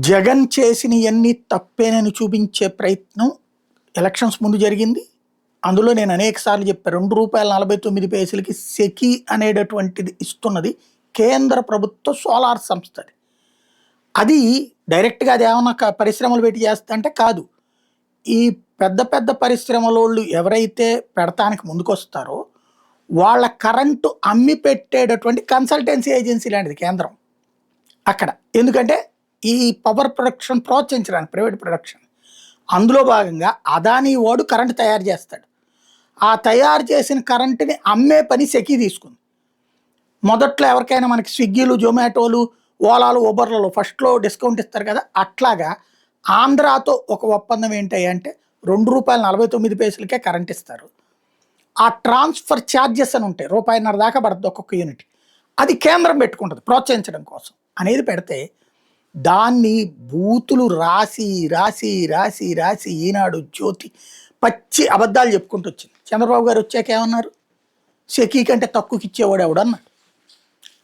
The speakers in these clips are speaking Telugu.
జగన్ చేసినయన్నీ తప్పేనని చూపించే ప్రయత్నం ఎలక్షన్స్ ముందు జరిగింది. అందులో నేను అనేక సార్లు చెప్పాను. ₹2.49 సెకీ అనేటటువంటిది ఇస్తున్నది కేంద్ర ప్రభుత్వ సోలార్ సంస్థ. అది డైరెక్ట్గా అది ఏమన్నా పరిశ్రమలు పెట్టి చేస్తా అంటే కాదు. ఈ పెద్ద పెద్ద పరిశ్రమలోళ్ళు ఎవరైతే పెడతానికి ముందుకొస్తారో వాళ్ళ కరెంటు అమ్మి పెట్టేటటువంటి కన్సల్టెన్సీ ఏజెన్సీ లాంటిది కేంద్రం అక్కడ. ఎందుకంటే ఈ పవర్ ప్రొడక్షన్ ప్రోత్సహించడానికి ప్రైవేట్ ప్రొడక్షన్. అందులో భాగంగా అదానీ వాడు కరెంటు తయారు చేస్తాడు. ఆ తయారు చేసిన కరెంటుని అమ్మే పని సెకీ తీసుకుంది. మొదట్లో ఎవరికైనా మనకి స్విగ్గీలు, జొమాటోలు, ఓలాలు, ఊబర్లలో ఫస్ట్లో డిస్కౌంట్ ఇస్తారు కదా, అట్లాగా ఆంధ్రాతో ఒక ఒప్పందం ఏంటి అంటే ₹2.49కే కరెంట్ ఇస్తారు. ఆ ట్రాన్స్ఫర్ ఛార్జెస్ అని ఉంటాయి, ₹1.50 దాకా పడుతుంది ఒక్కొక్క యూనిట్. అది కేంద్రం పెట్టుకుంటుంది ప్రోత్సహించడం కోసం అనేది పెడితే దాన్ని బూతులు రాసి రాసి రాసి రాసి ఈనాడు, జ్యోతి పచ్చి అబద్ధాలు చెప్పుకుంటూ వచ్చింది. చంద్రబాబు గారు వచ్చాక ఏమన్నారు? సెకీ కంటే తక్కువకి ఇచ్చేవాడు ఎవడు అన్నారు.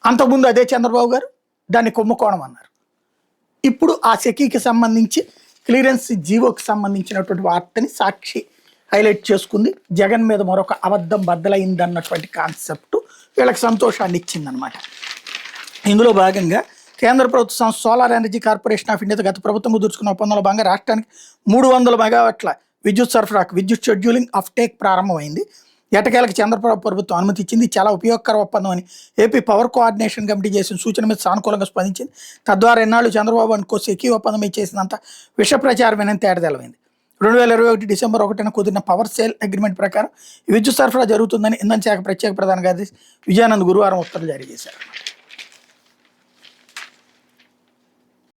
అంతకుముందు అదే చంద్రబాబు గారు దాన్ని కుంభకోణం అన్నారు. ఇప్పుడు ఆ సెకీకి సంబంధించి క్లియరెన్స్ జీవోకి సంబంధించినటువంటి వార్తని సాక్షి హైలైట్ చేసుకుంది. జగన్ మీద మరొక అబద్ధం బద్దలైందన్నటువంటి కాన్సెప్ట్ వీళ్ళకి సంతోషాన్ని ఇచ్చిందనమాట. ఇందులో భాగంగా కేంద్ర ప్రభుత్వ సంస్థ సోలార్ ఎనర్జీ కార్పొరేషన్ ఆఫ్ ఇండియాతో గత ప్రభుత్వం కుదుర్చుకున్న ఒప్పందంలో భాగంగా రాష్ట్రానికి 300 మెగావాట్ల విద్యుత్ సరఫరాకు విద్యుత్ షెడ్యూలింగ్ ఆఫ్ టేక్ ప్రారంభమైంది. ఎటకేలకు చంద్రబాబు ప్రభుత్వం అనుమతి ఇచ్చింది. చాలా ఉపయోగకర ఒప్పందం అని ఏపీ పవర్ కోఆర్డినేషన్ కమిటీ చేసిన సూచన మీద సానుకూలంగా స్పందించింది. తద్వారా ఎన్నాళ్ళు చంద్రబాబు అనుకో సెకీ ఒప్పందం చేసినంత విష ప్రచారమేనని తేడతెలమైంది. 2021 డిసెంబర్ 1న కుదిరిన పవర్ సేల్ అగ్రిమెంట్ ప్రకారం విద్యుత్ సరఫరా జరుగుతుందని ఇంధన శాఖ ప్రత్యేక ప్రధాన కార్యదర్శి విజయానంద్ గురువారం ఉత్తర్వులు జారీ చేశారు.